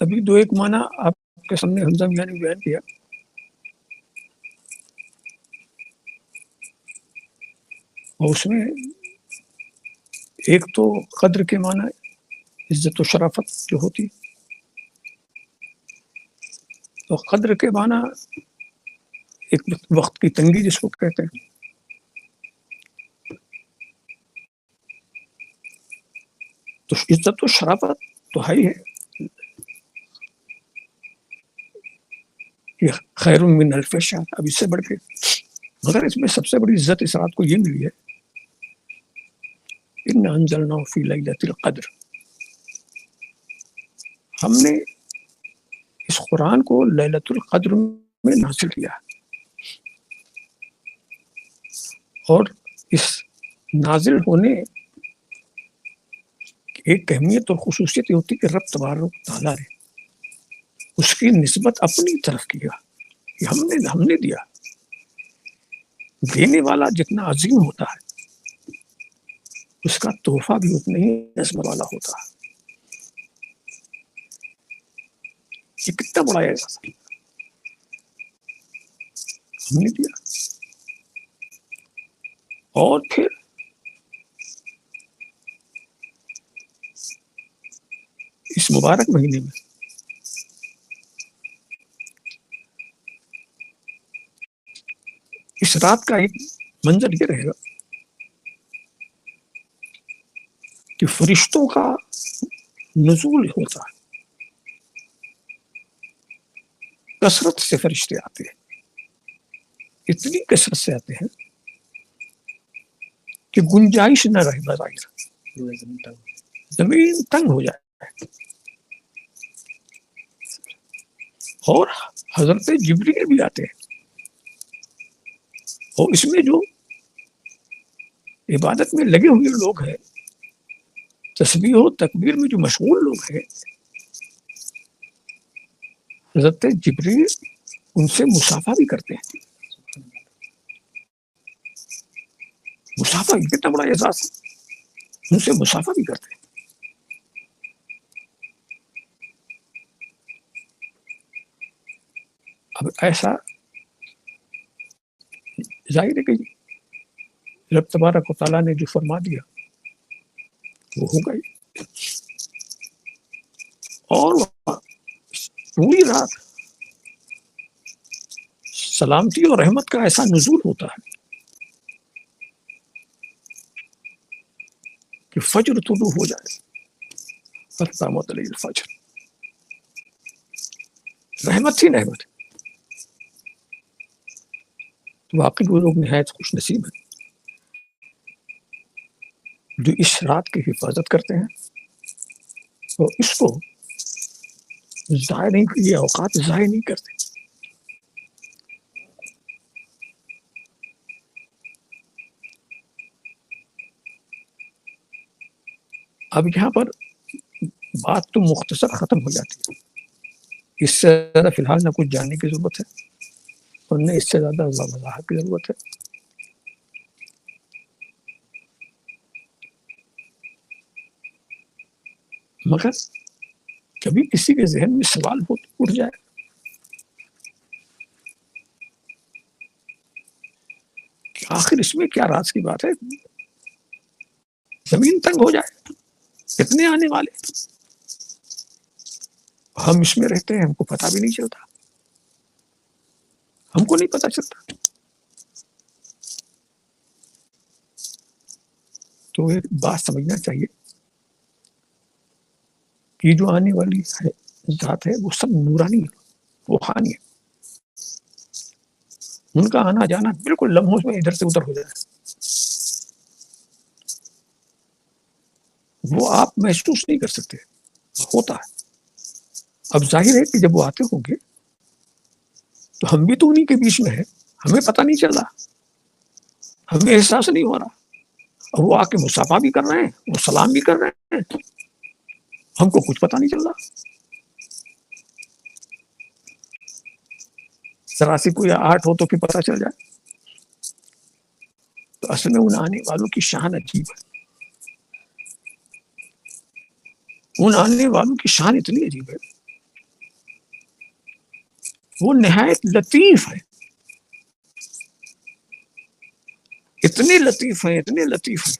ابھی دو ایک معنی آپ کے سامنے حمزہ میاں نے بیان کیا. اور اس میں ایک تو قدر کے معنی عزت و شرافت جو ہوتی، تو قدر کے معنی ایک وقت کی تنگی جس کو کہتے ہیں. تو عزت و شرافت تو ہے ہی ہے، یہ خیر من الف شہر، اب اس سے بڑھ کے. مگر اس میں سب سے بڑی عزت اس رات کو یہ ملی ہے، اِنَّا أَنزَلْنَاهُ فِي لَيْلَةِ الْقَدْرِ. ہم نے اس قرآن کو لیلۃ القدر میں نازل کیا، اور اس نازل ہونے کی ایک اہمیت اور خصوصیت یہ ہوتی کہ رب تبارک و تعالیٰ نے اس کی نسبت اپنی طرف کیا، کہ ہم نے دیا. دینے والا جتنا عظیم ہوتا ہے اس کا تحفہ بھی اتنا ہی عظمت والا ہوتا ہے. یہ کتنا بڑا اعزاز ہے، ہم نے دیا. اور پھر اس مبارک مہینے میں اس رات کا ایک منظر یہ رہے گا کہ فرشتوں کا نزول ہوتا ہے، کثرت سے فرشتے آتے ہیں، اتنی کثرت سے آتے ہیں کہ گنجائش نہ رہے بظاہر، زمین تنگ ہو جائے. اور حضرت جبریل بھی آتے ہیں، اور اس میں جو عبادت میں لگے ہوئے لوگ ہیں، تسبیح و تکبیر میں جو مشغول لوگ ہیں، حضرت جبریل ان سے مصافحہ بھی کرتے ہیں. مصافحہ کتنا بڑا احساس ہے، ان سے مصافحہ بھی کرتے ہیں. اب ایسا ظاہر ہے کہ رب تبارک و تعالیٰ نے جو فرما دیا وہ ہوگا ہی. اور پوری رات سلامتی اور رحمت کا ایسا نزول ہوتا ہے کہ فجر طلوع ہو جائے، فَاطَّمَتْ عَلَيْهِ الْفَجْرُ، رحمت ہی رحمت. تو واقعی وہ لوگ نہایت خوش نصیب ہیں جو اس رات کی حفاظت کرتے ہیں اور اس کو ضائع نہیں، یہ اوقات ضائع نہیں کرتے. اب یہاں پر بات تو مختصر ختم ہو جاتی ہے، اس سے زیادہ فی الحال نہ کچھ جاننے کی ضرورت ہے اور نہ اس سے زیادہ وضاحت کی ضرورت ہے. مگر کبھی کسی کے ذہن میں سوال اٹھ جائے کہ آخر اس میں کیا راز کی بات ہے، زمین تنگ ہو جائے، کتنے آنے والے، ہم اس میں رہتے ہیں، ہم کو پتہ بھی نہیں چلتا، ہم کو نہیں پتہ چلتا. تو ایک بات سمجھنا چاہیے کہ جو آنے والی ذات ہے وہ سب نورانی ہے، روحانی ہے. ان کا آنا جانا بالکل لمحوں میں ادھر سے ادھر ہو جائے، وہ آپ محسوس نہیں کر سکتے، ہوتا ہے. اب ظاہر ہے کہ جب وہ آتے ہوں گے تو ہم بھی تو انہی کے بیچ میں ہیں، ہمیں پتہ نہیں چل رہا، ہمیں احساس نہیں ہو رہا، اور وہ آ کے مصافحہ بھی کر رہے ہیں، وہ سلام بھی کر رہے ہیں، ہم کو کچھ پتہ نہیں چل رہا. ذرا سی کوئی آہٹ ہو تو پھر پتہ چل جائے. تو اصل میں ان آنے والوں کی شان عجیب ہے، ان آنے والوں کی شان اتنی عجیب ہے وہ نہایت لطیف ہے، اتنے لطیف ہیں، اتنے لطیف ہیں،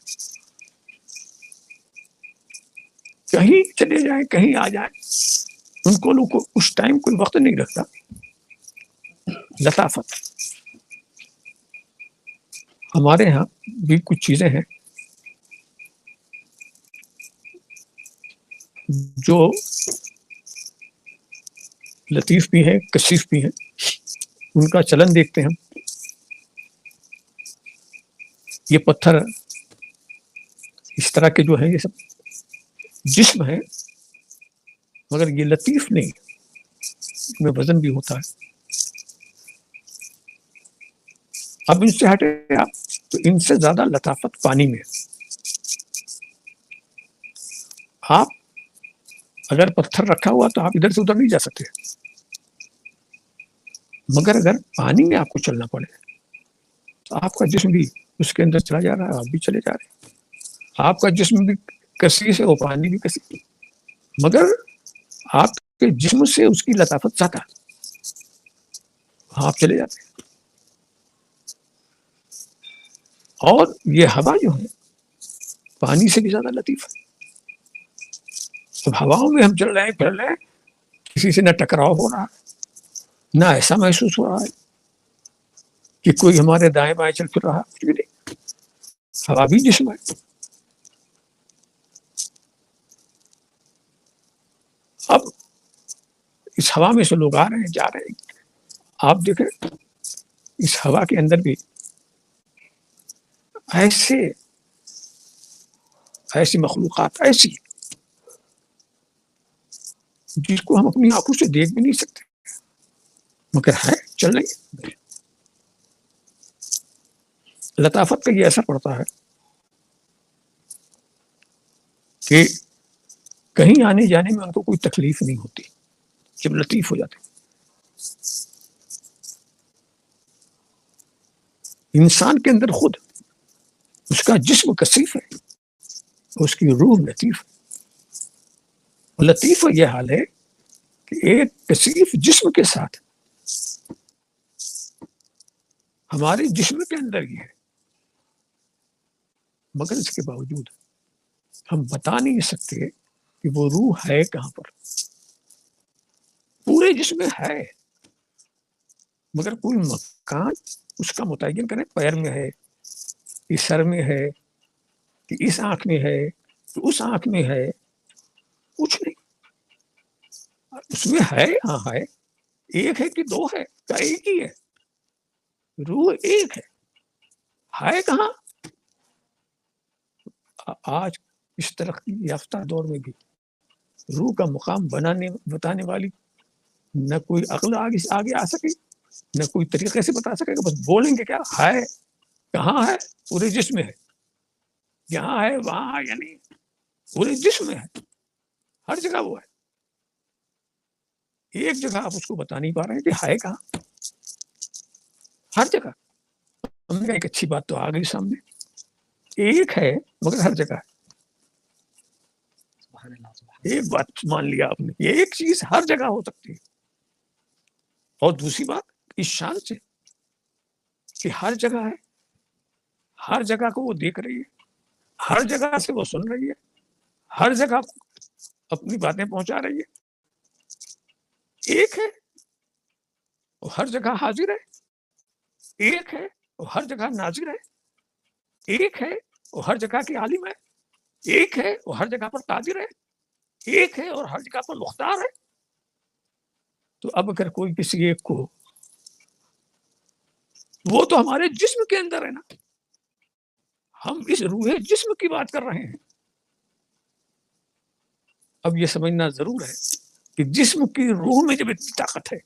کہیں چلے جائیں کہیں آ جائیں، ان کو لوگ کو اس ٹائم کوئی وقت نہیں رکھتا. لطافت. ہمارے ہاں بھی کچھ چیزیں ہیں جو لطیف بھی ہیں، کشیف بھی ہیں. ان کا چلن دیکھتے ہیں ہم. یہ پتھر اس طرح کے جو ہیں یہ سب جسم ہے، مگر یہ لطیف نہیں، اس میں وزن بھی ہوتا ہے. اب ان سے ہٹے آپ تو ان سے زیادہ لطافت پانی میں. آپ اگر پتھر رکھا ہوا تو آپ ادھر سے ادھر نہیں جا سکتے، مگر اگر پانی میں آپ کو چلنا پڑے تو آپ کا جسم بھی اس کے اندر چلا جا رہا ہے، آپ بھی چلے جا رہے ہیں. آپ کا جسم بھی کثیر ہے، وہ پانی بھی کثیر، مگر آپ کے جسم سے اس کی لطافت زیادہ، آپ چلے جاتے ہیں. اور یہ ہوا جو ہے پانی سے بھی زیادہ لطیف ہے. اب ہواؤں میں ہم چل رہے ہیں، پھر رہے ہیں، کسی سے نہ ٹکراؤ ہو رہا ہے، نہ ایسا محسوس ہو رہا ہے کہ کوئی ہمارے دائیں بائیں چل پھر رہا ہے، کچھ بھی نہیں. ہوا بھی جسم ہے. اب اس ہوا میں سے لوگ آ رہے ہیں، جا رہے ہیں. آپ دیکھیں اس ہوا کے اندر بھی ایسی مخلوقات ایسی جس کو ہم اپنی آنکھوں سے دیکھ بھی نہیں سکتے، مگر ہے، چل رہی ہے. لطافت کا یہ اثر پڑتا ہے کہ کہیں آنے جانے میں ان کو کوئی تکلیف نہیں ہوتی جب لطیف ہو جاتے. انسان کے اندر خود اس کا جسم کثیف ہے، اس کی روح لطیف ہے. لطیف یہ حال ہے کہ ایک کثیف جسم کے ساتھ ہمارے جسم کے اندر ہی ہے، مگر اس کے باوجود ہم بتا نہیں سکتے کہ وہ روح ہے کہاں پر. پورے جسم میں ہے، مگر کوئی مکان اس کا متعین کریں، پیر میں ہے کہ سر میں ہے کہ اس آنکھ میں ہے کہ اس آنکھ میں ہے، کچھ نہیں. اس میں ہے، ہاں ہے، ایک ہے کہ دو ہے، کا ایک ہی ہے. روح ایک ہے کہاں. آج اس ترقی یافتہ دور میں بھی روح کا مقام بتانے والی نہ کوئی عقل آگے آ سکے، نہ کوئی طریقے سے بتا سکے گا. بس بولیں گے کیا ہے، کہاں ہے، پورے جسم میں ہے، یہاں ہے وہاں ہے، یعنی پورے جسم میں ہے، ہر جگہ وہ ہے. ایک جگہ آپ اس کو بتا نہیں پا رہے ہیں کہ ہے کہاں. ہر جگہ. ہم نے ایک اچھی بات تو آ گئی سامنے، ایک ہے مگر ہر جگہ ہے. ایک بات مان لیا آپ نے، یہ ایک چیز ہر جگہ ہو سکتی ہے. اور دوسری بات اس شان سے کہ ہر جگہ ہے، ہر جگہ کو وہ دیکھ رہی ہے، ہر جگہ سے وہ سن رہی ہے، ہر جگہ اپنی باتیں پہنچا رہی ہے. ایک ہے وہ ہر جگہ حاضر ہے، ایک ہے وہ ہر جگہ ناظر ہے، ایک ہے وہ ہر جگہ کی عالم ہے، ایک ہے وہ ہر جگہ پر قادر ہے، ایک ہے اور ہر جگہ پر مختار ہے. تو اب اگر کوئی کسی ایک کو، وہ تو ہمارے جسم کے اندر ہے نا، ہم اس روح جسم کی بات کر رہے ہیں. اب یہ سمجھنا ضرور ہے کہ جسم کی روح میں جب اتنی طاقت ہے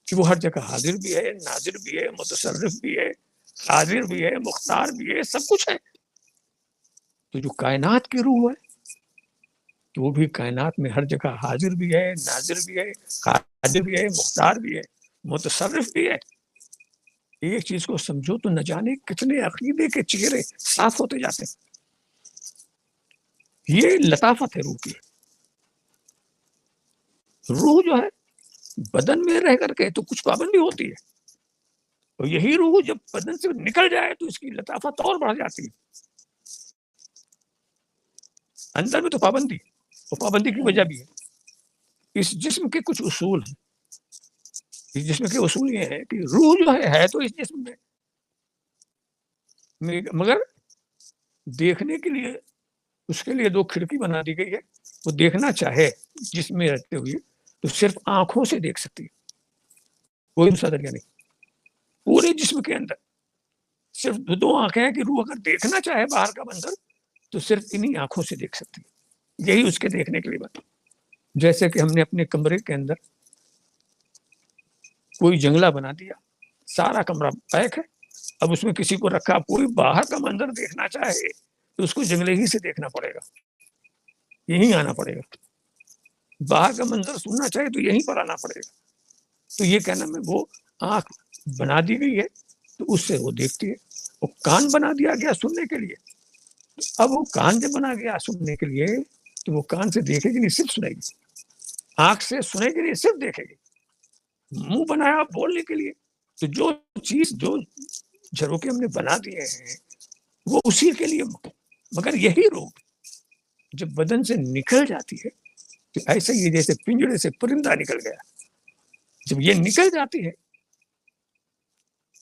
کہ وہ ہر جگہ حاضر بھی ہے، ناظر بھی ہے، متصرف بھی ہے، قادر بھی ہے، مختار بھی ہے، سب کچھ ہے، تو جو کائنات کی روح ہے تو وہ بھی کائنات میں ہر جگہ حاضر بھی ہے، ناظر بھی ہے، قادر بھی ہے، مختار بھی ہے، متصرف بھی ہے. ایک چیز کو سمجھو تو نہ جانے کتنے عقیدے کے چہرے صاف ہوتے جاتے ہیں. یہ لطافت ہے روح کی. روح جو ہے بدن میں رہ کر کے تو کچھ پابندی ہوتی ہے، اور یہی روح جب بدن سے نکل جائے تو اس کی لطافت اور بڑھ جاتی ہے. اندر میں تو پابندی، اور پابندی کی وجہ بھی ہے. اس جسم کے کچھ اصول ہیں. اس جسم کے اصول یہ ہے کہ روح جو ہے تو اس جسم میں، مگر دیکھنے کے لیے اس کے لیے دو کھڑکی بنا دی گئی ہے. وہ دیکھنا چاہے جسم میں رہتے ہوئے تو صرف آنکھوں سے دیکھ سکتی ہے، کوئی دوسرا ذریعہ نہیں. پورے جسم کے اندر صرف دو آنکھیں ہیں کہ روح اگر دیکھنا چاہے باہر کا منظر تو صرف انہی آنکھوں سے دیکھ سکتی ہے. یہی اس کے دیکھنے کے لیے بات. جیسے کہ ہم نے اپنے کمرے کے اندر کوئی جنگلہ بنا دیا، سارا کمرہ پیک ہے، اب اس میں کسی کو رکھا، کوئی باہر کا منظر دیکھنا چاہے تو اس کو جنگلے ہی سے دیکھنا پڑے گا، یہیں آنا پڑے گا. باہر کا منظر سننا چاہے تو یہیں پر آنا پڑے گا. تو یہ کہنا میں وہ آنکھ بنا دی گئی ہے تو اس سے وہ دیکھتی ہے. وہ کان بنا دیا گیا سننے کے لیے، اب وہ کان جب بنا گیا سننے کے لیے تو وہ کان سے دیکھے گی نہیں، صرف سنے گی. آنکھ سے سنے گی نہیں، صرف دیکھے گی. منہ بنایا بولنے کے لیے، تو جو چیز جو جھروکے ہم نے بنا دیے ہیں وہ اسی کے لیے. مگر یہی روح جب بدن سے نکل جاتی ہے تو ایسے ہی جیسے پنجرے سے پرندہ نکل گیا، جب یہ نکل جاتی ہے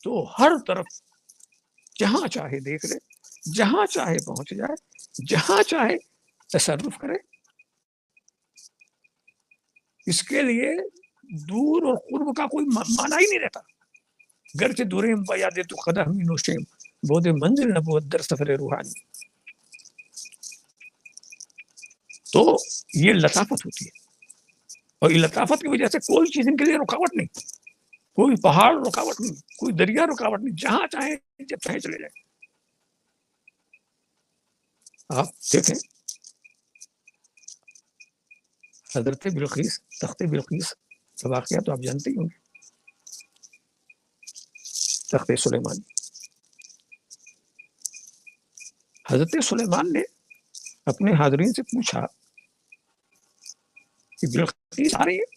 تو ہر طرف جہاں چاہے دیکھ لے، جہاں چاہے پہنچ جائے، جہاں چاہے تصرف کرے. اس کے لیے دور اور قرب کا کوئی معنی ہی نہیں رہتا. گرچہ دوریم بیادے تو قدح می نوشیم بود منزل نبوت در سفر روحانی. تو یہ لطافت ہوتی ہے، اور یہ لطافت کی وجہ سے کوئی چیز ان کے لیے رکاوٹ نہیں، کوئی پہاڑ رکاوٹ نہیں، کوئی دریا رکاوٹ نہیں، جہاں چاہیں جب چاہیں چلے جائیں. آپ دیکھیں حضرت بلقیس، تخت بلقیس کا واقعہ تو آپ جانتے ہی ہوں گے. تخت سلیمان، حضرت سلیمان نے اپنے حاضرین سے پوچھا کہ بلقیس آ رہی ہے،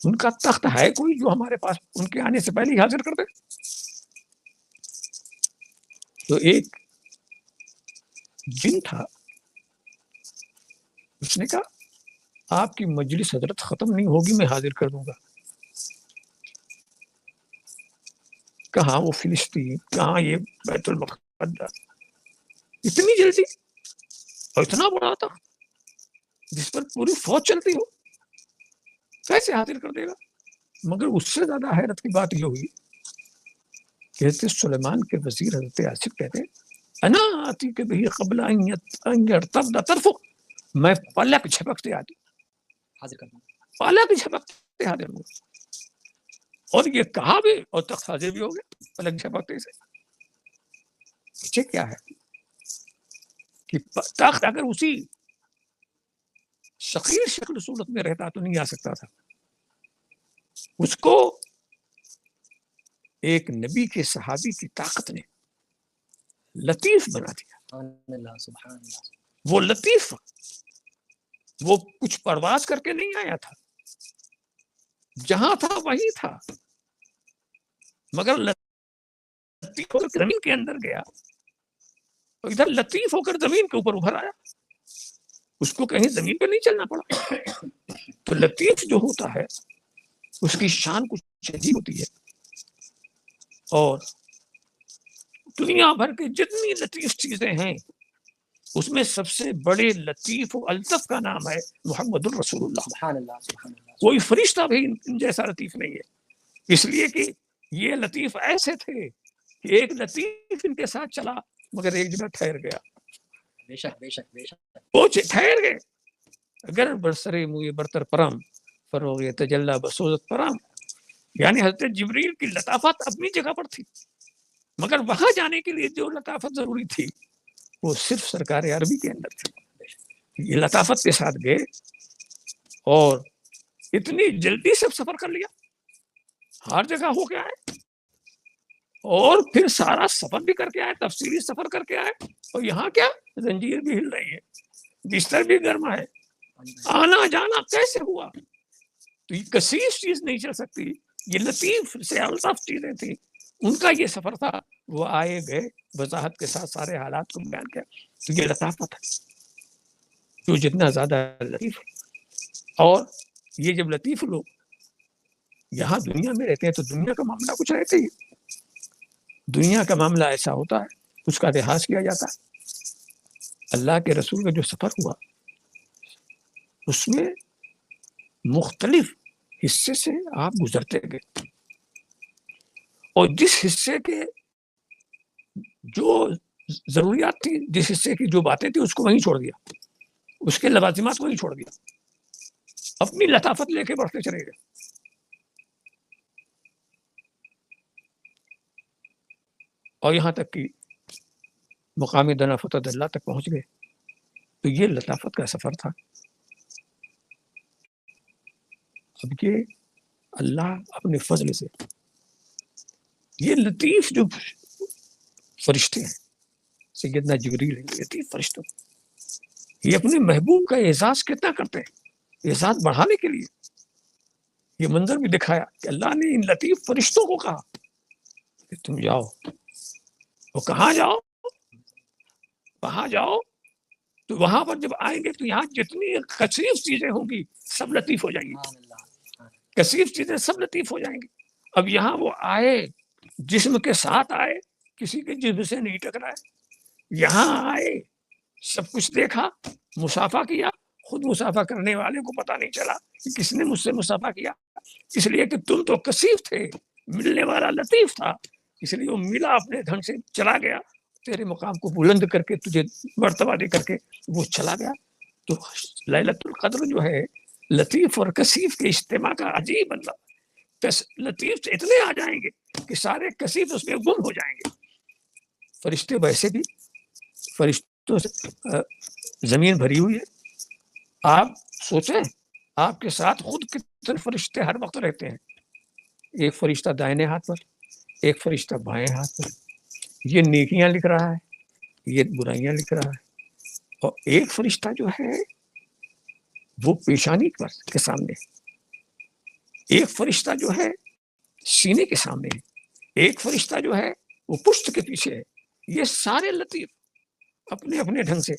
ان کا تخت ہے کوئی جو ہمارے پاس ان کے آنے سے پہلے ہی حاضر کر دے؟ تو ایک جن تھا، اس نے کہا آپ کی مجلس حضرت ختم نہیں ہوگی میں حاضر کر دوں گا. کہاں وہ فلسطین، کہاں یہ بیت المقدس، اتنی جلدی، اور اتنا بڑا تھا جس پر پوری فوج چلتی ہو، کیسے حاضر کر دے گا؟ مگر اس سے زیادہ حیرت کی بات یہ ہوئی کہ حضرت سلیمان کے وزیر حضرت آصف کہتے ہیں انا آتی کے بھی قبل ان یرتد طرفک، میں پلک جھپکتے آتی حاضر کروں، پلک جھپکتے حاضر ہوں. اور یہ کہا بھی اور تخت حاضر بھی ہو گیا پلک جھپکتے سے. پیچھے کیا ہے کہ تخت اگر اسی شقیر شکل صورت میں رہتا تو نہیں آ سکتا تھا. اس کو ایک نبی کے صحابی کی طاقت نے لطیف بنا دیا. وہ لطیف، وہ کچھ پرواز کر کے نہیں آیا تھا، جہاں تھا وہی تھا، مگر لطیف ہو کر زمین کے اندر گیا تو ادھر لطیف ہو کر زمین کے اوپر ابھر آیا. اس کو کہیں زمین پہ نہیں چلنا پڑا. تو لطیف جو ہوتا ہے اس کی شان کچھ عجیب ہوتی ہے، اور دنیا بھر کے جتنی لطیف چیزیں ہیں اس میں سب سے بڑے لطیف و الطف کا نام ہے محمد الرسول اللہ. سبحان اللہ، سبحان اللہ. کوئی فرشتہ بھی ان جیسا لطیف نہیں ہے، اس لیے کہ یہ لطیف ایسے تھے کہ ایک لطیف ان کے ساتھ چلا مگر ایک جگہ ٹھہر گیا. بے شک بے شک بے شک، وہ ٹھہر گئے. اگر برسرے موئے برتر پرم فروغ تجلا بسوزت پرم، یعنی حضرت جبریل کی لطافت اپنی جگہ پر تھی، مگر وہاں جانے کے لیے جو لطافت ضروری تھی وہ صرف سرکار عربی کے اندر تھی. یہ لطافت کے ساتھ گئے اور اتنی جلدی سے سفر کر لیا، ہر جگہ ہو کے آئے، اور پھر سارا سفر بھی کر کے آئے، تفصیلی سفر کر کے آئے. اور یہاں کیا زنجیر بھی ہل رہی ہے، بستر بھی گرما ہے، آنا جانا کیسے ہوا؟ تو یہ کثیر چیز نہیں چل سکتی، یہ لطیف سے الطاف چیزیں تھیں، ان کا یہ سفر تھا، وہ آئے گئے وضاحت کے ساتھ سارے حالات کو بیان کیا، تو یہ لطافت ہے جو جتنا زیادہ لطیف ہے۔ اور یہ جب لطیف لوگ یہاں دنیا میں رہتے ہیں تو دنیا کا معاملہ کچھ رہتے ہی، دنیا کا معاملہ ایسا ہوتا ہے اس کا لحاظ کیا جاتا ہے۔ اللہ کے رسول کا جو سفر ہوا اس میں مختلف حصے سے آپ گزرتے گئے، اور جس حصے کے جو ضروریات تھی، جس حصے کی جو باتیں تھیں اس کو وہیں چھوڑ دیا، اس کے لوازمات کو وہیں چھوڑ دیا، اپنی لطافت لے کے بڑھتے چلے گئے۔ اور یہاں تک کہ مقامی دنا فتح اللہ تک پہنچ گئے۔ تو یہ لطافت کا سفر تھا۔ اب یہ اللہ اپنے فضل سے یہ لطیف جو فرشتے ہیں، سیدنا جبریل ہیں، لطیف فرشتوں، یہ اپنے محبوب کا اعزاز کتنا کرتے ہیں، اعزاز بڑھانے کے لیے یہ منظر بھی دکھایا کہ اللہ نے ان لطیف فرشتوں کو کہا کہ تم جاؤ، وہ کہاں جاؤ، وہاں جاؤ، تو وہاں پر جب آئیں گے تو یہاں جتنی کثیر چیزیں ہوں گی سب لطیف ہو جائیں گی، کثیر چیزیں سب لطیف ہو جائیں گی۔ اب یہاں وہ آئے، جسم کے ساتھ آئے، کسی کے جسم سے نہیں ٹکرائے، یہاں آئے، سب کچھ دیکھا، مصافحہ کیا، خود مصافحہ کرنے والے کو پتہ نہیں چلا کہ کس نے مجھ سے مصافحہ کیا، اس لیے کہ تم تو کثیر تھے، ملنے والا لطیف تھا، اس لیے وہ ملا، اپنے ڈھنگ سے چلا گیا، تیرے مقام کو بلند کر کے، تجھے مرتبہ دے کر کے وہ چلا گیا۔ تو لیلۃ القدر جو ہے لطیف اور کثیف کے اجتماع کا عجیب انداز، لطیف سے اتنے آ جائیں گے کہ سارے کثیف اس میں گم ہو جائیں گے۔ فرشتے ویسے بھی، فرشتوں سے زمین بھری ہوئی ہے، آپ سوچیں آپ کے ساتھ خود کتنے فرشتے ہر وقت رہتے ہیں، ایک فرشتہ دائنے ہاتھ پر، ایک فرشتہ بائیں ہاتھ پر، یہ نیکیاں لکھ رہا ہے، یہ برائیاں لکھ رہا ہے، اور ایک فرشتہ جو ہے وہ پیشانی پر کے سامنے، ایک فرشتہ جو ہے سینے کے سامنے ہے، ایک فرشتہ جو ہے وہ پشت کے پیچھے ہے، یہ سارے لطیف اپنے اپنے ڈھنگ سے۔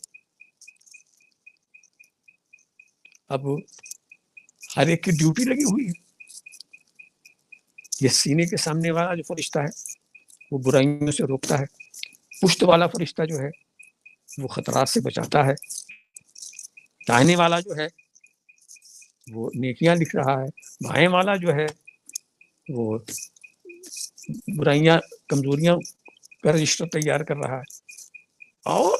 اب ہر ایک کی ڈیوٹی لگی ہوئی ہے، یہ سینے کے سامنے والا جو فرشتہ ہے وہ برائیوں سے روکتا ہے، پشت والا فرشتہ جو ہے وہ خطرات سے بچاتا ہے، دائنے والا جو ہے وہ نیکیاں لکھ رہا ہے، بائیں والا جو ہے وہ برائیاں کمزوریاں کا رجسٹر تیار کر رہا ہے، اور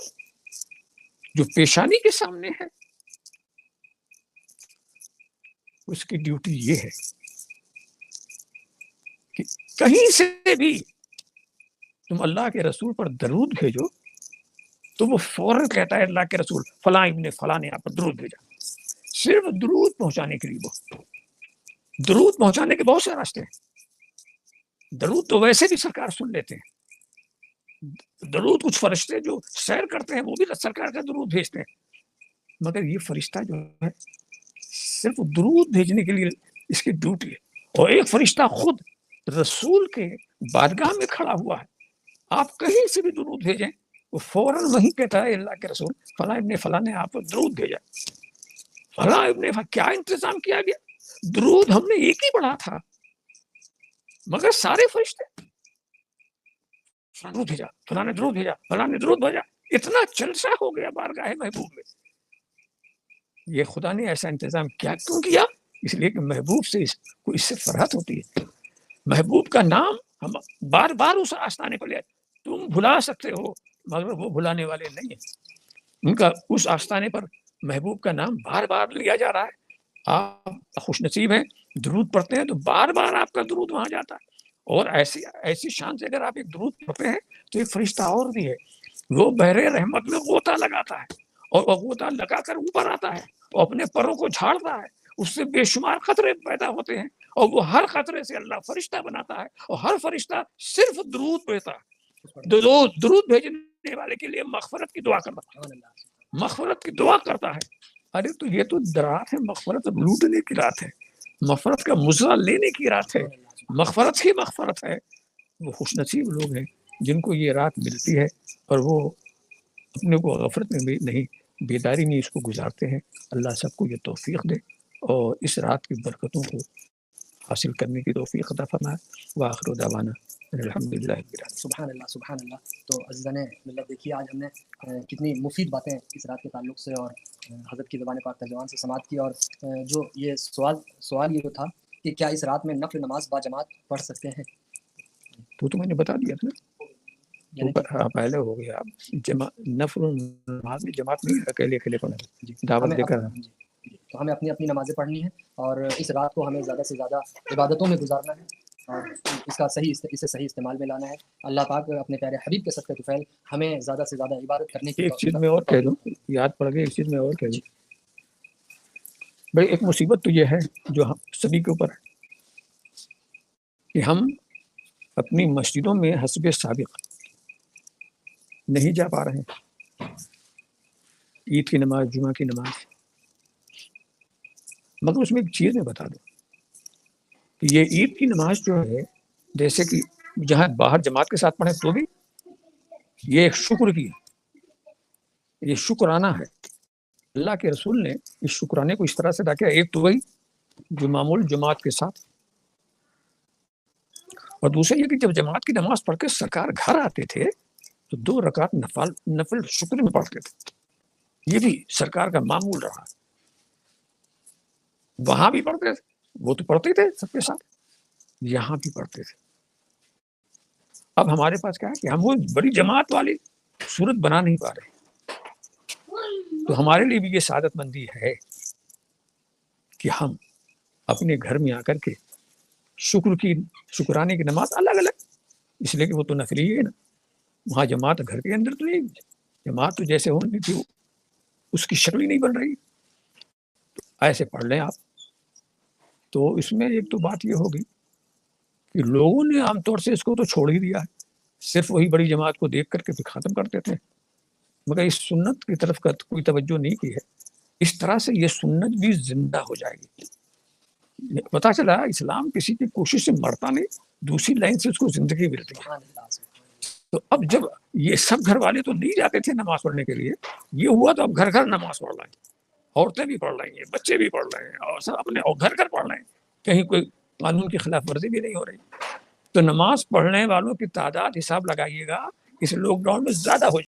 جو پیشانی کے سامنے ہے اس کی ڈیوٹی یہ ہے کہ کہیں سے بھی تم اللہ کے رسول پر درود بھیجو تو وہ فوراً کہتا ہے اللہ کے رسول فلاں ابن فلاں نے آپ پر درود بھیجا، صرف درود پہنچانے کے لیے۔ وہ درود پہنچانے کے بہت سے راستے ہیں، درود تو ویسے بھی سرکار سن لیتے ہیں، درود کچھ فرشتے جو سیر کرتے ہیں وہ بھی سرکار کا درود بھیجتے ہیں، مگر یہ فرشتہ جو ہے صرف درود بھیجنے کے لیے اس کی ڈیوٹی ہے، اور ایک فرشتہ خود رسول کے بارگاہ میں کھڑا ہوا ہے، آپ کہیں سے بھی درود بھیجیں وہ فوراً وہی کہتا ہے اللہ کے رسول فلاں ابن فلاں نے آپ پر درود بھیجا، فلاں ابن فلاں، کیا انتظام کیا گیا، درود ہم نے ایک ہی پڑھا تھا مگر سارے فرشتے درود بھیجا، فلاں نے درود بھیجا، فلاں نے درود بھیجا، اتنا جلسہ ہو گیا بارگاہ محبوب میں۔ یہ خدا نے ایسا انتظام کیوں کیا؟ اس لیے کہ محبوب سے اس سے فرحت ہوتی ہے، محبوب کا نام ہم بار بار اس آستانے پر لے، تم بھلا سکتے ہو مگر وہ بھلانے والے نہیں ہیں، ان کا اس آستانے پر محبوب کا نام بار بار لیا جا رہا ہے، آپ خوش نصیب ہیں، درود پڑھتے ہیں تو بار بار آپ کا درود وہاں جاتا ہے، اور ایسی شان سے اگر آپ ایک درود پڑھتے ہیں تو ایک فرشتہ اور بھی ہے، وہ بحر رحمت میں غوطہ لگاتا ہے، اور وہ غوطہ لگا کر اوپر آتا ہے اور اپنے پروں کو جھاڑتا ہے، اس سے بے شمار خطرے پیدا ہوتے ہیں، اور وہ ہر خطرے سے اللہ فرشتہ بناتا ہے، اور ہر فرشتہ صرف درود بھیجتا ہے، درود بھیجنے والے کے لیے مغفرت کی دعا کرتا ہے، مغفرت کی دعا کرتا ہے۔ ارے تو یہ تو رات ہے، مغفرت لوٹنے کی رات ہے، مغفرت کا مزرہ لینے کی رات ہے، مغفرت ہی مغفرت ہے. وہ خوش نصیب لوگ ہیں جن کو یہ رات ملتی ہے اور وہ اپنے کو غفلت میں بھی نہیں، بیداری میں اس کو گزارتے ہیں. اللہ سب کو یہ توفیق دے اور اس رات کی برکتوں کو حاصل کرنے کی توفیق عطا فرمائے. وآخر دعوانا الحمدللہ رب العالمین. سبحان اللہ سبحان اللہ. تو عزیزان ملت دیکھیے آج ہم نے کتنی مفید باتیں اس رات کے تعلق سے اور حضرت کی زبان پاک ترجمان سے سماعت کی. اور جو یہ سوال یہ تھا کہ کیا اس رات میں نفل نماز با جماعت پڑھ سکتے ہیں؟ تو میں نے بتا دیا تھا نا، پہلے ہو گیا. نفل نماز میں جماعت نہیں، اکیلے اکیلے پڑھنا، دعوت دے کر. تو ہمیں اپنی اپنی نمازیں پڑھنی ہیں اور اس رات کو ہمیں زیادہ سے زیادہ عبادتوں میں گزارنا ہے اور اس کا اسے صحیح استعمال میں لانا ہے. اللہ پاک اپنے پیارے حبیب کے صدقے طفیل ہمیں زیادہ سے زیادہ عبادت کرنے کی. ایک چیز میں اور کہہ دوں، یاد پڑ گئی، ایک چیز میں اور کہہ دوں. بھائی ایک مصیبت تو یہ ہے جو ہم سبھی کے اوپر ہے کہ ہم اپنی مسجدوں میں حسب سابق نہیں جا پا رہے ہیں. عید کی نماز، جمعہ کی نماز، مگر اس میں ایک چیز میں بتا دوں کہ یہ عید کی نماز جو ہے، جیسے کہ جہاں باہر جماعت کے ساتھ پڑھیں تو بھی یہ ایک شکر کی ہے، یہ شکرانہ ہے. اللہ کے رسول نے اس شکرانے کو اس طرح سے ادا کیا. ایک تو وہی جو معمول جماعت کے ساتھ، اور دوسرا یہ کہ جب جماعت کی نماز پڑھ کے سرکار گھر آتے تھے تو 2 رکعت نفل شکر میں پڑھتے تھے. یہ بھی سرکار کا معمول رہا. وہاں بھی پڑھتے تھے، وہ تو پڑھتے تھے سب کے ساتھ، یہاں بھی پڑھتے تھے. اب ہمارے پاس کیا ہے کہ ہم وہ بڑی جماعت والی صورت بنا نہیں پا رہے. تو ہمارے لیے بھی یہ سعادت مندی ہے کہ ہم اپنے گھر میں آ کر کے شکرانے کی نماز الگ الگ، اس لیے کہ وہ تو نفلی ہے نا. وہاں جماعت گھر کے اندر تو نہیں، جماعت تو جیسے ہونی تھی اس کی شکل ہی نہیں بن رہی. ایسے پڑھ لیں آپ. تو اس میں ایک تو بات یہ ہوگی کہ لوگوں نے عام طور سے اس کو تو چھوڑ ہی دیا ہے، صرف وہی بڑی جماعت کو دیکھ کر کے پھر ختم کرتے تھے، مگر اس سنت کی طرف کا کوئی توجہ نہیں کی ہے. اس طرح سے یہ سنت بھی زندہ ہو جائے گی. پتا چلا اسلام کسی کی کوشش سے مرتا نہیں، دوسری لائن سے اس کو زندگی ملتی ہے. تو اب جب یہ سب گھر والے تو نہیں جاتے تھے نماز پڑھنے کے لیے، یہ ہوا تو اب گھر گھر نماز پڑھ رہے ہیں، عورتیں بھی پڑھ رہی ہیں، بچے بھی پڑھ رہے ہیں، اور سب اپنے گھر گھر پڑھ رہے ہیں. کہیں کوئی قانون کی خلاف ورزی بھی نہیں ہو رہی. تو نماز پڑھنے والوں کی تعداد حساب لگائیے گا اس لاک ڈاؤن میں زیادہ ہو